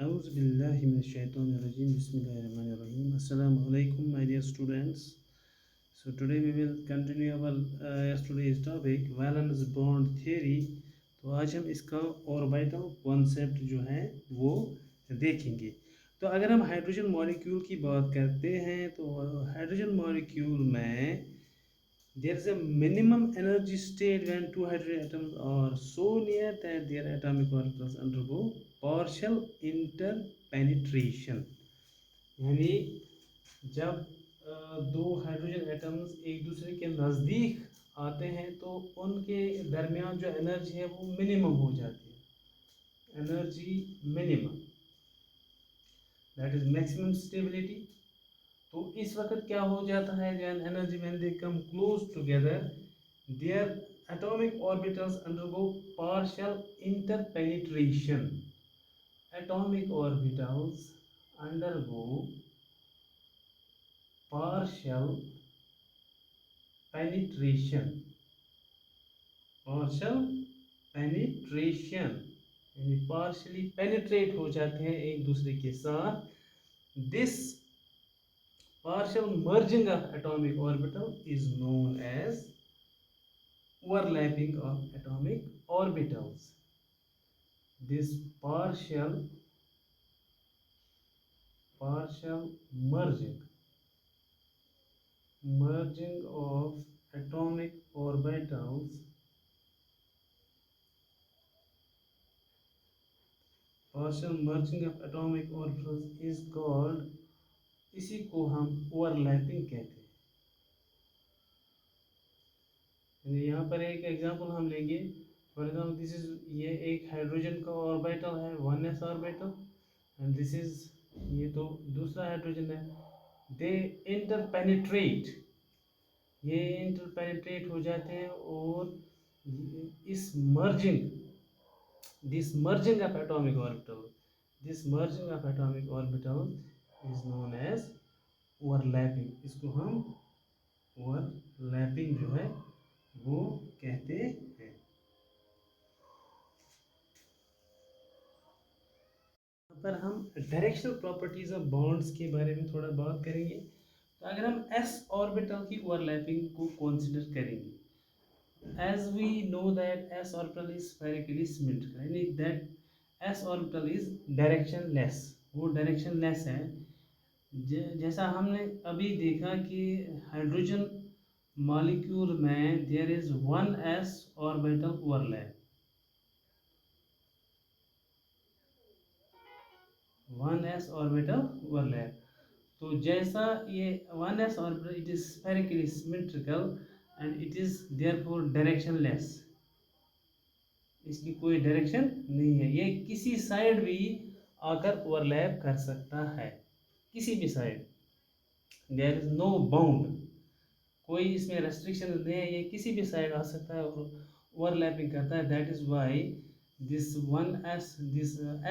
Auzubillahiminash-shaytanir-rajim. Bismillahir-rahmanir-rahim. Assalamu alaikum, my dear students. So today we will continue our yesterday's topic, valence bond theory. तो आज हम इसका orbital concept जो है वो देखेंगे. तो अगर हम हाइड्रोजन मॉलिक्यूल की बात करते हैं तो हाइड्रोजन मॉलिक्यूल में there is a minimum energy state when two hydrogen atoms are so near that their atomic orbitals undergo partial interpenetration. यानी जब दो हाइड्रोजन एटम्स एक दूसरे के नज़दीक आते हैं तो उनके दरमियान जो एनर्जी है वो मिनिमम हो जाती है. Energy minimum, that is maximum stability. तो इस वक्त क्या हो जाता है, when energy when they come close together their atomic orbitals undergo partial interpenetration. Atomic orbitals undergo partial penetration. partial penetration यानी partially penetrate हो जाते हैं एक दूसरे के साथ. This partial merging of atomic orbital is known as overlapping of atomic orbitals. This partial merging of atomic orbitals is called, इसी को हम ओवरलैपिंग कहते हैं. यहाँ पर एक एग्जांपल हम लेंगे. फॉर एग्जांपल दिस इज, ये एक हाइड्रोजन का ऑर्बिटल है 1s orbital, and this is, ये तो दूसरा हाइड्रोजन है. दे इंटरपेनिट्रेट, ये इंटरपेनिट्रेट हो जाते हैं और इस merging of atomic orbital, this merging of atomic orbital is known as overlapping. इसको हम overlapping जो है वो कहते हैं. पर हम डायरेक्शनल प्रॉपर्टीज ऑफ बॉन्ड्स के बारे में थोड़ा बात करेंगे. तो अगर हम s ऑर्बिटल की ओवरलैपिंग को कंसीडर करेंगे, as we know that s orbital is spherically symmetrical, यानी that s orbital is directionless, वो directionless है. जैसा हमने अभी देखा कि हाइड्रोजन मॉलिक्यूल में there is 1s orbital overlap, 1s orbital overlap. तो जैसा ये 1s orbital, it is spherically symmetrical and it is therefore directionless. इसकी कोई डायरेक्शन नहीं है, ये किसी साइड भी आकर ओवरलैप कर सकता है, किसी भी side. There is no bound, कोई इसमें रेस्ट्रिक्शन नहीं है, ये किसी भी साइड आ सकता है और ओवरलैपिंग करता है. That is why this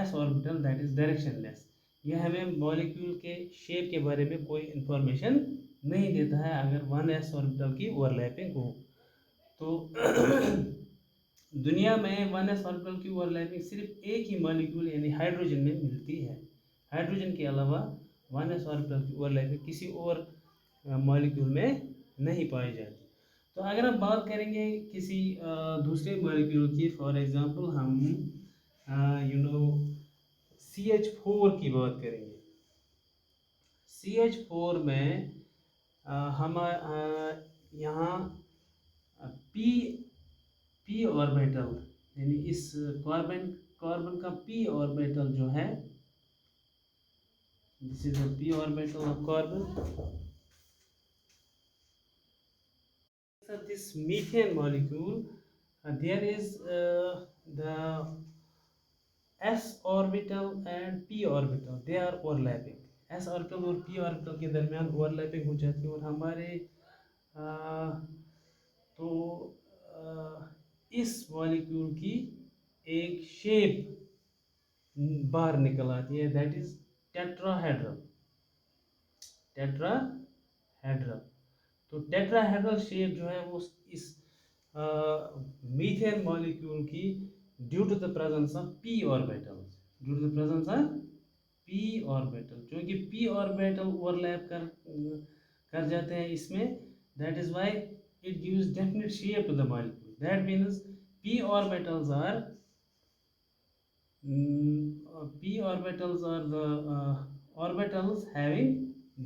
s orbital that is directionless. यह हमें मॉलिक्यूल के शेप के बारे में कोई इंफॉर्मेशन नहीं देता है अगर 1s ऑर्बिटल की ओवरलैपिंग हो. तो दुनिया में 1s ऑर्बिटल की ओवरलैपिंग सिर्फ एक ही मॉलिक्यूल यानी हाइड्रोजन में मिलती है. हाइड्रोजन के अलावा 1s ऑर्बिटल की ओवरलैपिंग किसी और मॉलिक्यूल में नहीं पाई जाती. तो अगर हम बात करेंगे किसी दूसरे मॉलिक्यूल की, फॉर एग्जांपल हम CH4 की बात करेंगे. CH4 में हम यहाँ p ऑर्बिटल, यानी इस कार्बन का p ऑर्बिटल जो है, this is the p orbital of carbon. This methane molecule, there is the s orbital and p orbital, they are overlapping. s orbital और p orbital के दरमियान ओवरलैपिंग हो जाती है और हमारे तो इस मॉलिक्यूल की एक शेप बाहर निकल आती है, दैट इज टेट्राहेड्रल. तो टेट्राहेड्रल शेप जो है वो इस मीथेन मॉलिक्यूल की due to the presence of p orbitals, due to the presence of p orbital, क्योंकि p ऑर्बिटल ओवरलैप कर जाते हैं इसमें, that is why it gives definite shape to the molecule. That means p orbitals are p orbitals are the orbitals having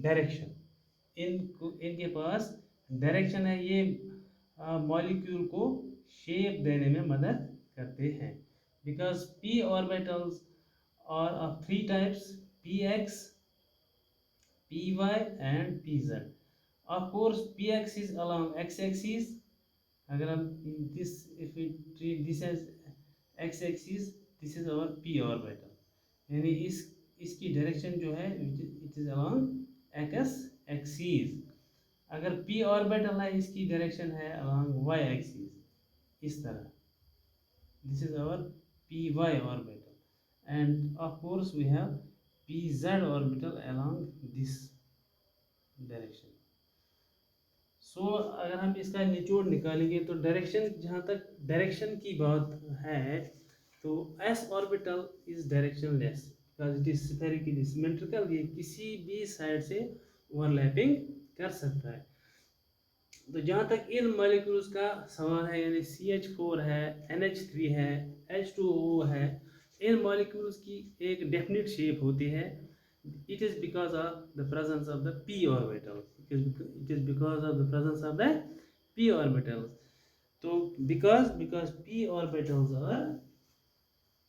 direction. इनके पास direction है, ये molecule को shape देने में मदद करते हैं, because p orbitals are of three types: px, py and pz. Of course px is along x-axis. अगर हम this, if we treat this as x-axis, this is our p orbital, यानी इसकी डायरेक्शन जो है it is along x axis. अगर p orbital है, इसकी direction है अलोंग y एक्सिस, इस तरह. This is our py orbital, and of course we have pz orbital along this direction. So अगर हम इसका निचोड़ निकालेंगे तो डायरेक्शन, जहाँ तक डायरेक्शन की बात है, तो s orbital is directionless because it is spherically symmetrical. ये किसी भी साइड से ओवरलैपिंग कर सकता है. तो जहाँ तक इन मॉलिक्यूल्स का सवाल है, यानी CH4 है, NH3 है, H2O है, इन मॉलिक्यूल्स की एक डेफिनेट शेप होती है. It is because of the presence of the p orbital. It is because of the presence of the p orbitals. तो because p orbitals are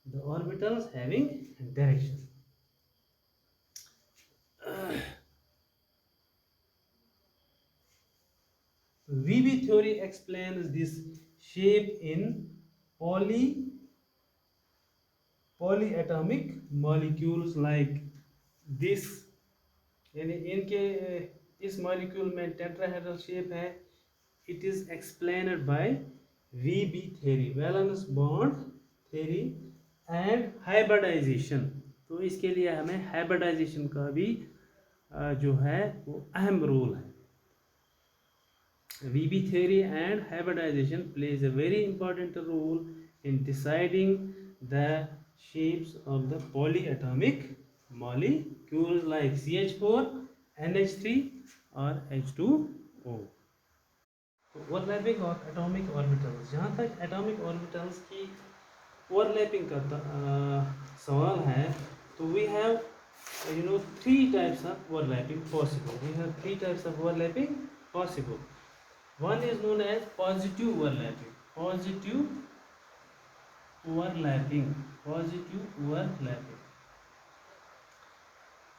the orbitals having direction. VB theory explains this shape in polyatomic molecules like this. यानी इनके इस molecule में tetrahedral shape है. It is explained by VB theory, valence bond theory and hybridisation. तो इसके लिए हमें hybridisation का भी जो है वो अहम रोल है. VB theory and hybridization plays a very important role in deciding the shapes of the polyatomic molecules like CH4, NH3 or H2O. Overlapping of atomic orbitals. जहाँ तक एटॉमिक ऑर्बिटल्स की ओवरलैपिंग का सवाल है, तो we have three types of overlapping possible. We have three types of overlapping possible. One is known as positive overlapping. Positive overlapping.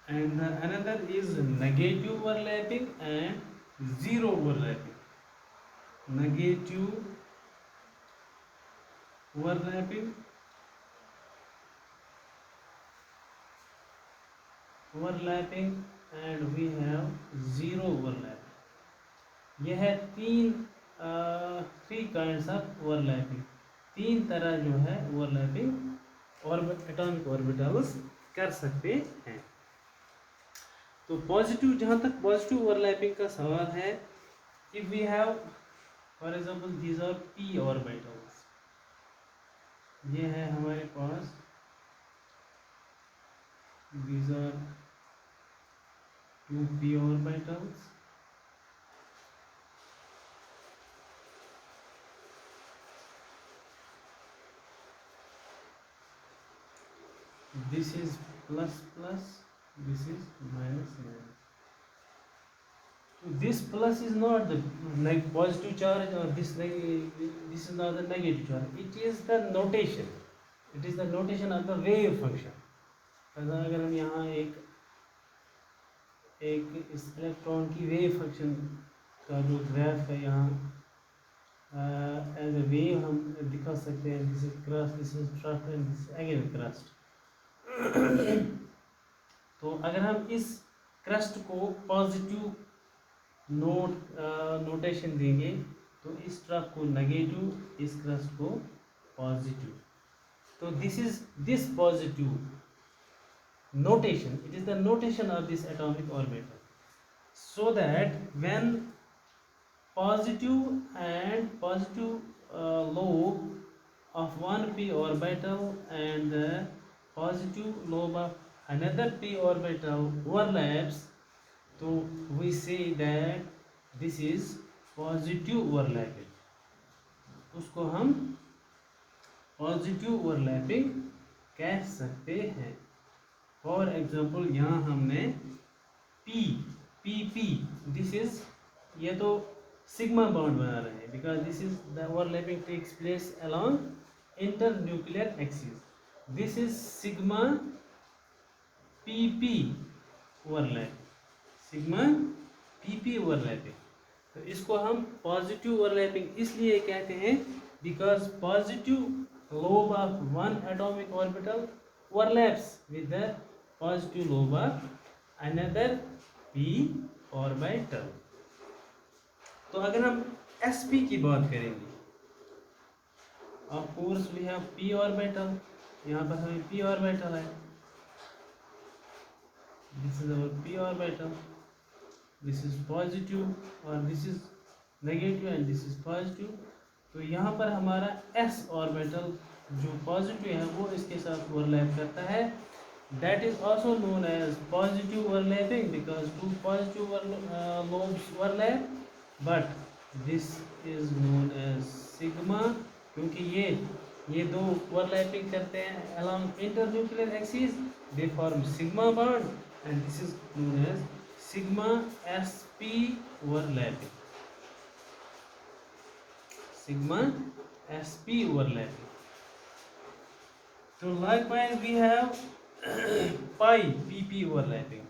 And another is negative overlapping and zero overlapping. Negative overlapping, and we have zero overlapping. यह है three kinds of overlapping. तीन तरह जो है overlapping और atomic orbitals कर सकते हैं. तो पॉजिटिव, जहाँ तक पॉजिटिव ओवरलैपिंग का सवाल है, if we have for example these are p orbitals. ये है हमारे पास, these are two p orbitals. This is plus plus, this is minus minus. So this plus is not the positive charge, or this is not the negative charge. It is the notation. It is the notation of the wave function. अगर हम यहाँ एक इस electron की wave function का जो graph है यहाँ एज ए वेव हम दिखा सकते हैं. This is crust, this is trough and this again crust. तो अगर हम इस क्रस्ट को पॉजिटिव नोटेशन देंगे, तो इस ट्रफ को नेगेटिव, इस क्रस्ट को पॉजिटिव. तो this positive notation, it is the notation of this atomic orbital, so that when positive lobe of one p orbital and the positive lobe of another p orbital overlaps, so we say that this is positive overlapping, उसको हम positive overlapping कह सकते हैं। For example यहाँ हमने p p p this is, ये तो sigma bond बना रहे हैं because this is the overlapping takes place along internuclear axis, this is sigma p p overlap, sigma p p overlapping. तो इसको हम पॉजिटिव ओवरलैपिंग इसलिए कहते हैं because positive lobe of one atomic orbital overlaps with the positive lobe of another p orbital. तो अगर हम sp की बात करेंगे, of course we have p orbital, यहाँ पर हमें p ऑर्बिटल है, this is our p orbital, this is positive और this is negative and this is positive. तो यहाँ पर हमारा s ऑर्बिटल जो पॉजिटिव है वो इसके साथ ओवरलैप करता है, that is also known as positive overlapping because two positive lobes overlap, but this is known as sigma, क्योंकि ये दो overlapping करते हैं along internuclear axis, they form sigma bond and this is known as sigma sp overlapping, sigma sp overlapping। So likewise we have pi p p overlapping,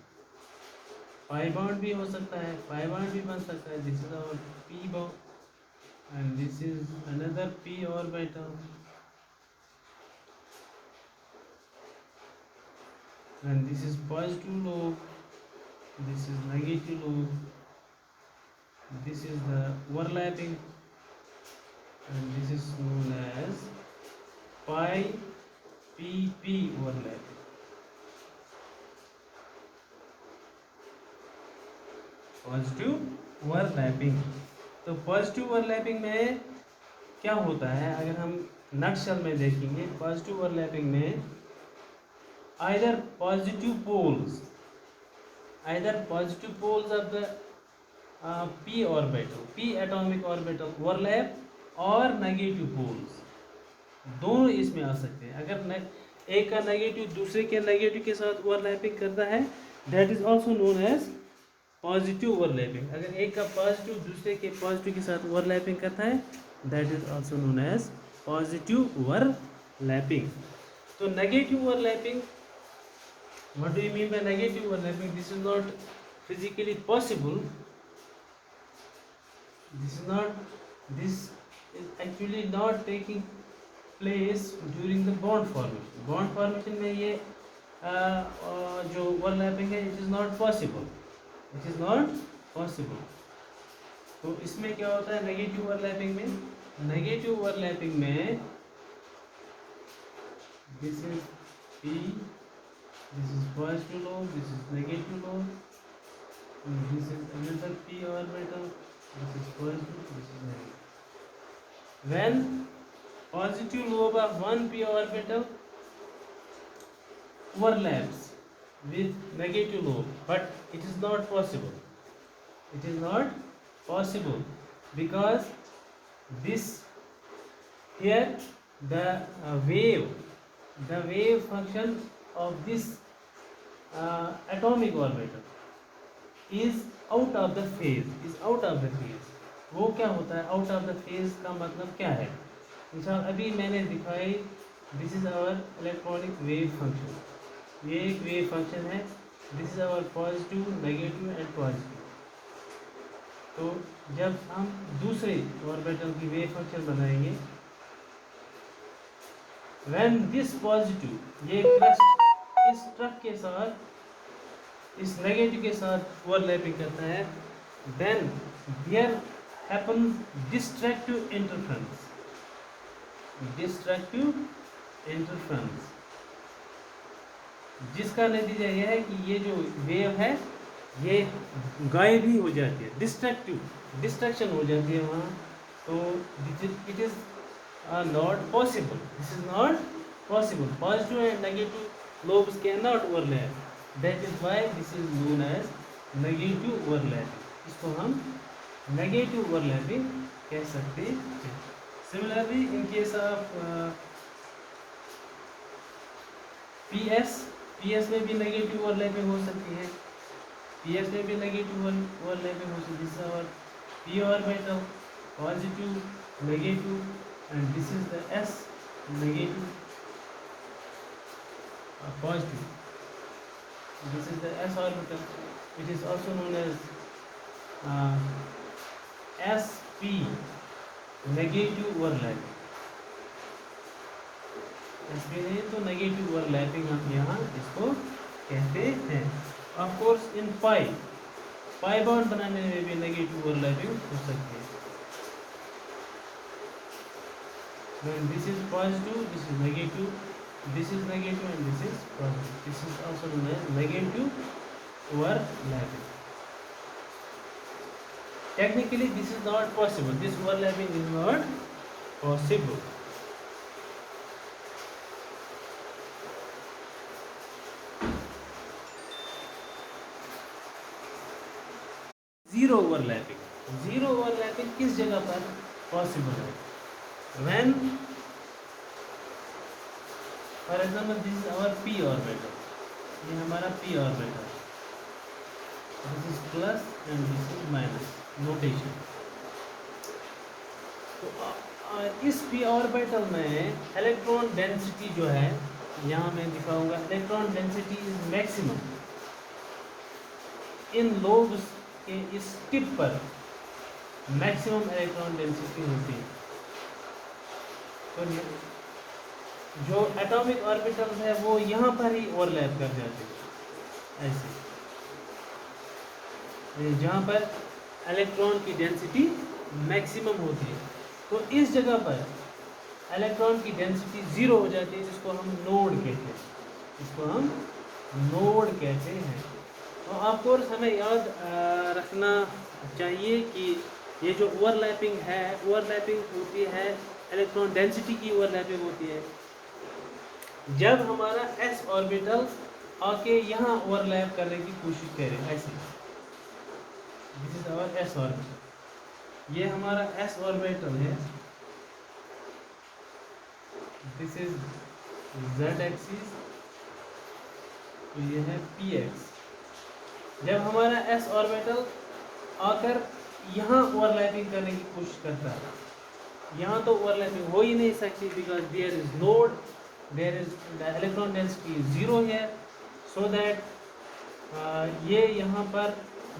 pi bond भी हो सकता है, pi bond भी बन सकता है, this is our p bond and this is another p orbital and this is positive lobe, this is negative lobe, this is the overlapping and this is known as pi p p overlapping. Positive overlapping, तो positive overlapping में क्या होता है अगर हम nutshell में देखेंगे, positive overlapping में either positive poles of the p orbital, p atomic orbital overlap और नेगेटिव पोल्स दोनों इसमें आ सकते हैं। अगर एक का नेगेटिव दूसरे के नेगेटिव के साथ ओवरलैपिंग करता है that is also known as positive overlapping. अगर एक का पॉजिटिव दूसरे के पॉजिटिव के साथ ओवरलैपिंग करता है that is also known as positive overlapping. तो negative overlapping, what do you mean by negative overlapping? This is not physically possible, this is actually not taking place during the bond formation. Bond formation में ये जो overlapping है it is not possible, it is not possible. तो इसमें क्या होता है negative overlapping में? नेगेटिव ओवरलैपिंग में this is P, this is positive lobe, this is negative lobe, this is another P orbital, this is positive, this is negative. When positive lobe of one p orbital overlaps with negative lobe, but it is not possible, it is not possible because this here the wave function of this atomic orbital is out of the phase, वो क्या होता है out of the phase का मतलब क्या है? मिसाल अभी मैंने दिखाई, this is our electronic wave function, ये एक वेव फंक्शन है, this is our positive negative and positive. तो जब हम दूसरे ऑर्बिटल की वेव फंक्शन बनाएंगे, व्हेन दिस पॉजिटिव, ये क्रस्ट इस ट्रक के साथ इस नेगेटिव के साथ ओवरलैपिंग करता है, then there happens destructive interference, जिसका नतीजा यह है कि ये जो वेव है ये गायब ही हो जाती है, डिस्ट्रक्शन हो जाती है वहाँ। तो it is not possible, this is not possible. Positive and negative lobes cannot overlap. That is why this is known as negative overlapping. इसको हम negative overlapping कह सकते हैं. Similarly, in case of PS में भी नेगेटिव ओवरलैपिंग हो सकती है. PS में भी नेगेटिव ओवरलैपिंग हो सकती है. This is our P orbital, positive, negative, and this is the S, negative, positive. This is the S orbital. It is also known as SP, negative overlapping. SP नहीं तो negative overlapping हम यहाँ इसको कहते हैं. Of course in pi bond बनाने में भी नेगेटिव ओवरलैपिंग हो सकती है. When this is positive, this is negative, this is negative, and this is positive. This is also known as negative overlapping. Technically, this is not possible. This overlapping is not possible. Zero overlapping. Zero overlapping किस जगह पर possible है? When, for example, this is our P orbital. ये हमारा P orbital. This is plus and this is minus. Notation. तो इस P orbital में electron density जो है, यहाँ मैं दिखाऊंगा, electron density is maximum in lobes के इस टिप पर मैक्सिमम इलेक्ट्रॉन डेंसिटी होती है. तो जो एटॉमिक ऑर्बिटल्स है वो यहाँ पर ही ओवरलैप कर जाते हैं ऐसे, जहाँ पर इलेक्ट्रॉन की डेंसिटी मैक्सिमम होती है. तो इस जगह पर इलेक्ट्रॉन की डेंसिटी ज़ीरो हो जाती है, जिसको हम नोड कहते हैं. इसको हम नोड कहते हैं. तो ऑफकोर्स हमें याद रखना चाहिए कि ये जो ओवरलैपिंग है, ओवरलैपिंग होती है, इलेक्ट्रॉन डेंसिटी की ओवरलैपिंग होती है जब हमारा s ऑर्बिटल आके यहाँ ओवरलैप करने की कोशिश करे ऐसे. This is our s orbital. ये हमारा s ऑर्बिटल है. This is z axis. तो ये है px. जब हमारा s ऑर्बिटल आकर यहाँ ओवरलैपिंग करने की कोशिश करता है, यहाँ तो ओवरलैपिंग हो ही नहीं सकती, because there is node, there is the electron density zero है. सो दैट ये यहाँ पर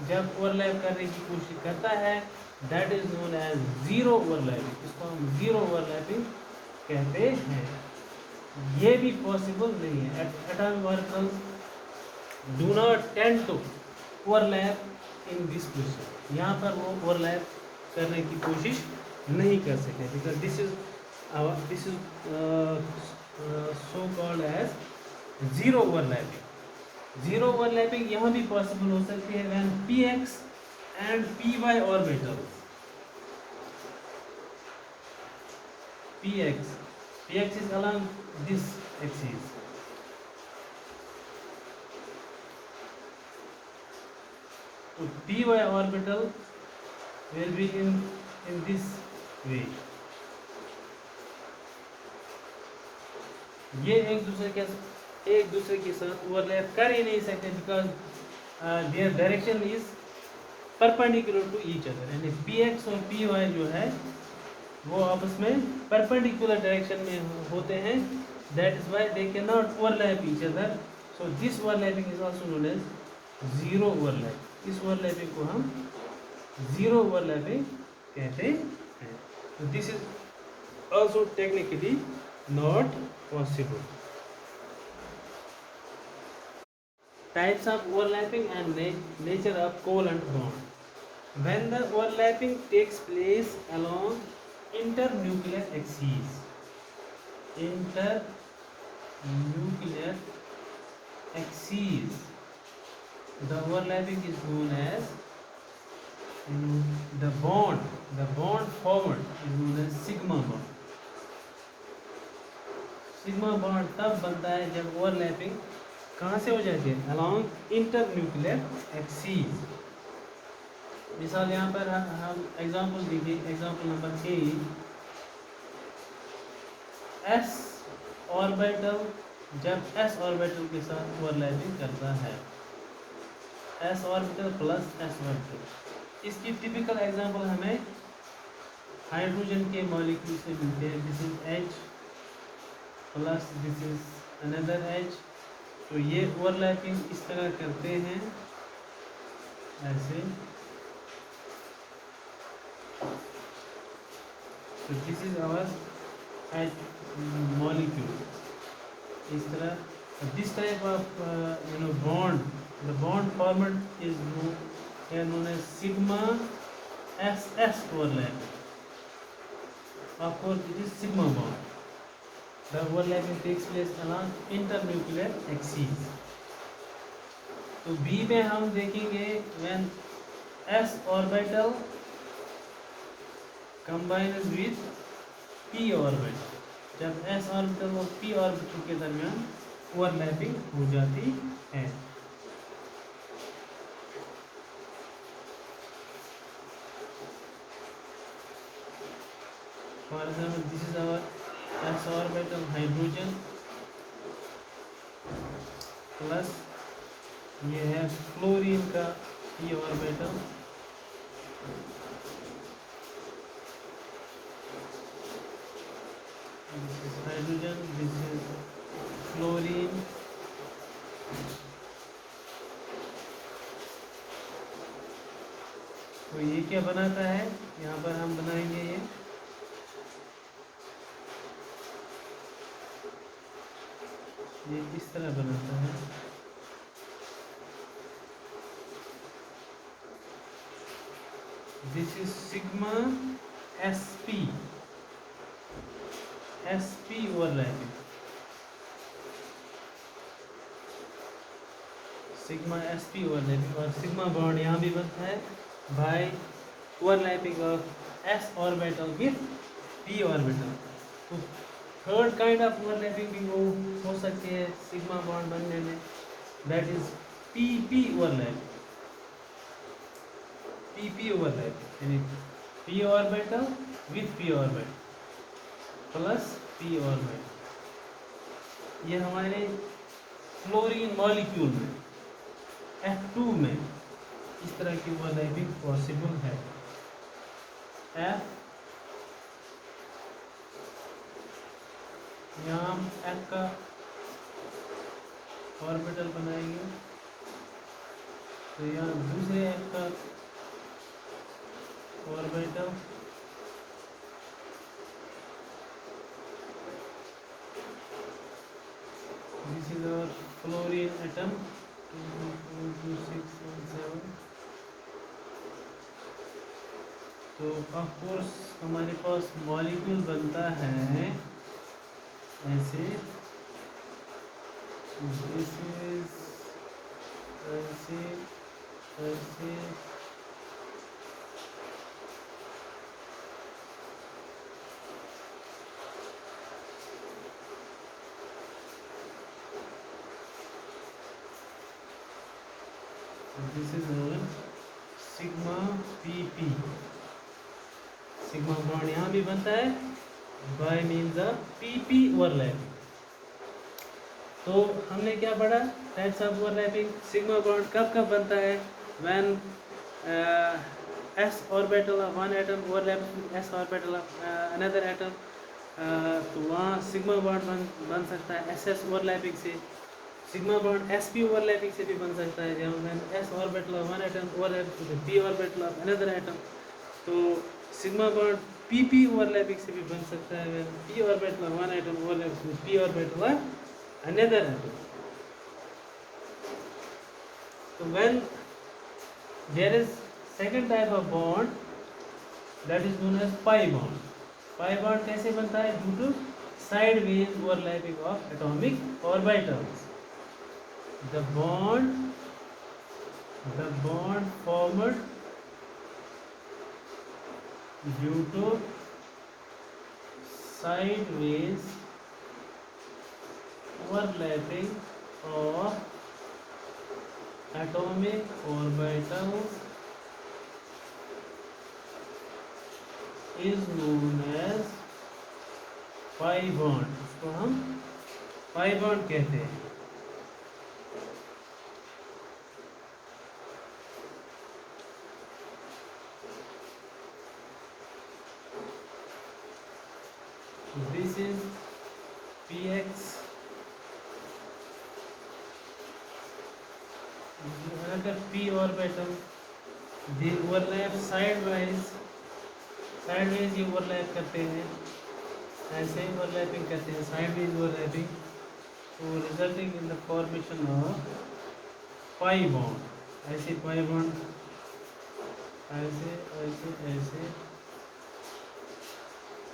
जब ओवरलैप करने की कोशिश करता है, that is known as zero overlapping. इसको हम जीरो ओवरलैपिंग कहते हैं. ये भी पॉसिबल नहीं है. Atomic orbitals do not tend to overlap in this position. यहाँ पर वो ओवरलैप करने की कोशिश नहीं कर सकते, because this is so called as zero overlapping. Zero overlapping यहाँ भी पॉसिबल हो सकती है when px and py orbitals. px is along this axis. So py orbital will be in this way. ये एक दूसरे के साथ ओवरलैप कर ही नहीं सकते, because their direction is perpendicular to each other. यानी px और py जो है वो आपस में परपेंडिकुलर डायरेक्शन में होते हैं. That is why they can not overlap each other. So this overlapping is also known as zero overlap. इस ओवरलैपिंग को हम जीरो ओवरलैपिंग कहते हैं. तो this is also technically not possible. Types of overlapping and nature of covalent bond. When the overlapping takes place along internuclear axes, the overlapping is known as the bond formed is known as sigma bond. Sigma bond तब बनता है जब overlapping कहाँ से हो जाती है, along internuclear axis. मिसाल यहाँ पर हम एग्जांपल देखिए, example number A, s orbital जब एस ऑर्बिटल के साथ ओवरलैपिंग करता है, s orbital plus s orbital. इसकी टिपिकल एग्जांपल हमें हाइड्रोजन के मॉलिक्यूल से मिलते हैं। This is H plus this is another H. तो ये ओवरलैपिंग इस तरह करते हैं ऐसे। तो this is our H molecule, इस तरह। This type of bond, the bond formed is known as sigma SS overlapping. Of course, it is sigma bond. The overlapping takes place along internuclear axes. तो B में हम देखेंगे when S orbital combines with P orbital, जब S orbital और P orbital के दरमियान overlapping हो जाती है। For example, this is our s orbital hydrogen plus ये है फ्लोरीन का p orbital, this is hydrogen, this is fluorine. तो ये क्या बनाता है, यहाँ पर हम बनाएंगे ये इस तरह बनाता है। This is sigma sp overlapping, sigma sp overlapping. और सिग्मा बॉन्ड यहाँ भी बनता है by overlapping of s orbital with p orbital. तो थर्ड काइंड ऑफ ओवरलैपिंग भी वो हो सकती है सिग्मा बॉन्ड बनने में, that is pp overlapping. pp overlapping यानी p orbital with p orbital plus p orbital. ये हमारे फ्लोरीन मॉलिक्यूल में F2 में इस तरह की ओवरलैपिंग पॉसिबल है। F यहाँ हम F का ऑर्बिटल बनाएंगे, तो यहाँ दूसरे F का orbital, this is our fluorine atom 2, 6, 7। तो ऑफ कोर्स हमारे पास मॉलिक्यूल बनता है ऐसे, दिस इज ऐसे ऐसे, this is sigma pp। Sigma bond यहाँ भी बनता है bye means of pp overlapping. तो हमने क्या पढ़ा, types of overlapping. Sigma bond कब कब बनता है, when s orbital of one atom overlaps with s orbital of another atom. तो वहाँ सिग्मा बॉन्ड बन सकता है ss ओवरलैपिंग से। सिग्मा बॉन्ड sp ओवरलैपिंग से भी बन सकता है, जब when s orbital of one atom overlaps with p orbital of another atom. तो सिग्मा बॉन्ड pp ओवरलैपिंग से भी बन सकता है, when p orbital of one atom overlaps with p orbital of another atom. तो when there is second type of bond, that is known as pi bond. Pi bond कैसे बनता है, due to sideways overlapping of atomic orbitals. The bond formed due to sideways overlapping of atomic orbitals is known as pi bond. इसको हम pi bond कहते हैं. This is px. Another p orbital. They overlap sidewise. Sideways ये overlap करते हैं. ऐसे ही overlapping करते हैं. Sideways overlapping. So resulting in the formation of pi bond. ऐसे pi bond. ऐसे ऐसे ऐसे.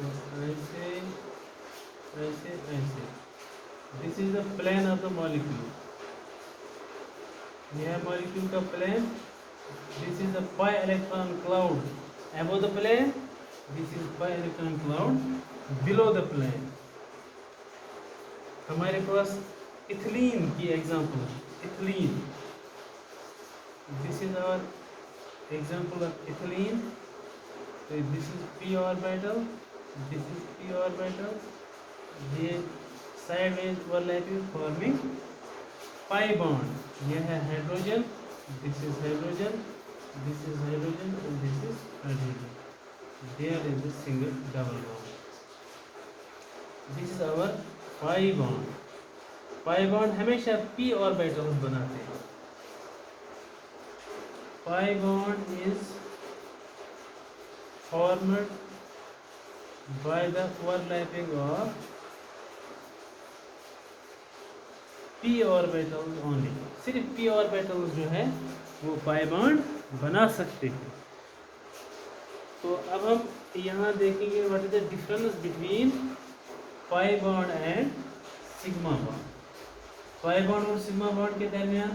ऐसे ऐसे ऐसे. This is the plane of the molecule. यह molecule का plane. This is the pi electron cloud above the plane. This is pi electron cloud below the plane. हमारे पास इथिलीन की example. Ethylene. This is our example of ethylene. So this is p orbital. This is p orbital. ये sideways overlapping forming pi bond. यह है hydrogen. This is hydrogen. This is hydrogen and this is hydrogen. There is a single double bond. This is our pi bond. pi bond हमेशा p orbital बनाते हैं. Pi bond is formed by the overlapping of p orbitals only. सिर्फ p orbitals जो है वो pi bond बना सकते हैं. तो अब हम यहाँ देखेंगे what is the difference between pi bond and sigma bond. pi bond और सिग्मा बॉन्ड के दरमियान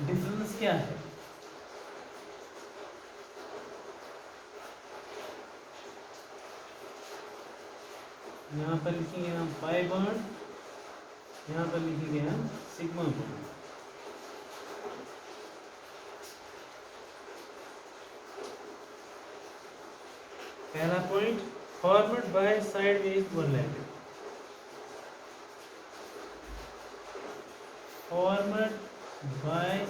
डिफरेंस क्या है? यहाँ पर लिखेंगे हम pi bond. यहाँ पर लिखेंगे हम सिग्मा बॉन्ड. पहला point formed by sideways overlapping. Formed by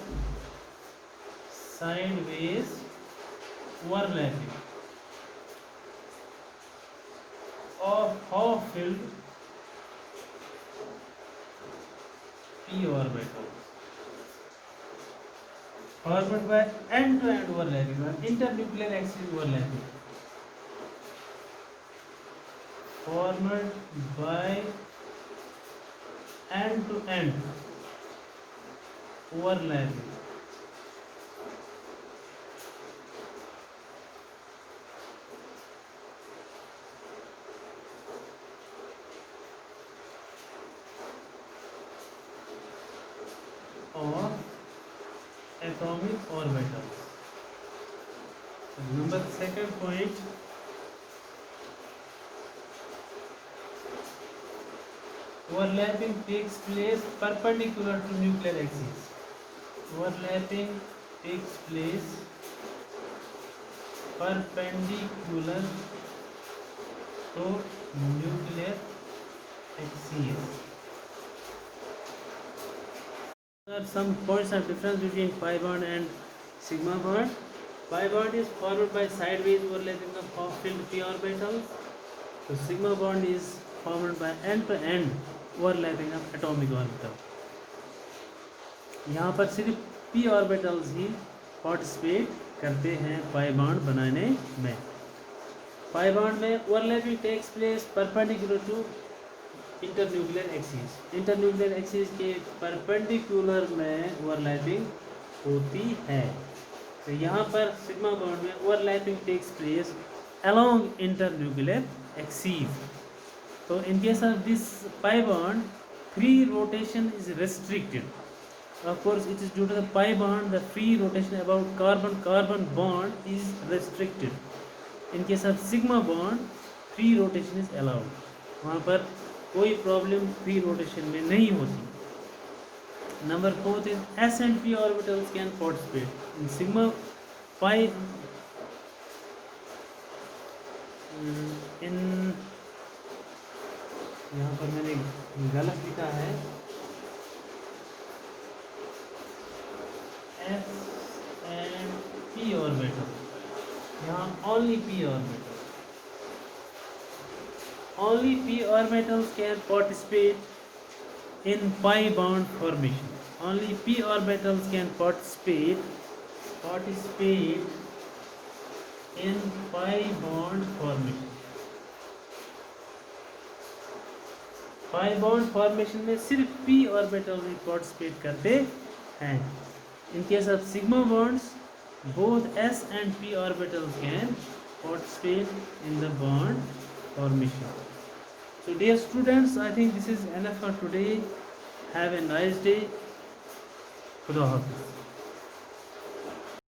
sideways overlapping of half-filled p orbitals formed by end-to-end overlapping or internuclear axis overlapping. Formed by end-to-end overlapping of atomic orbitals. Number second point, overlapping takes place perpendicular to nuclear axis. Overlapping takes place perpendicular to nuclear axis. There are some points of difference between pi bond and sigma bond. Pi bond is formed by sideways overlapping of half-filled p orbitals. So sigma bond is formed by end-to-end overlapping of atomic orbitals. यहाँ पर सिर्फ p orbitals ही participate करते हैं pi bond बनाने में. pi bond में overlapping takes place perpendicular to internuclear axis. Internuclear axis के perpendicular में ओवरलैपिंग होती है. तो यहाँ पर सिग्मा बॉन्ड में overlapping takes place along internuclear axis. तो in case of this pi bond free rotation is restricted. Of course it is due to the pi bond the free rotation about carbon carbon bond is restricted. In case of sigma bond free rotation is allowed. वहाँ पर कोई problem free rotation में नहीं होती। Number 4 is s and p orbitals can participate in sigma pi in यहाँ पर मैंने गलत लिखा है s and p orbital, यहाँ only p orbital, only p orbitals can participate in pi bond formation, only p orbitals can participate in pi bond formation। Pi bond formation में सिर्फ p orbital ही participate करते हैं। इन case of sigma bonds both s and p orbitals can participate in the bond formation। So dear students, I think this is enough for today. Have a nice day. Khuda Hafiz.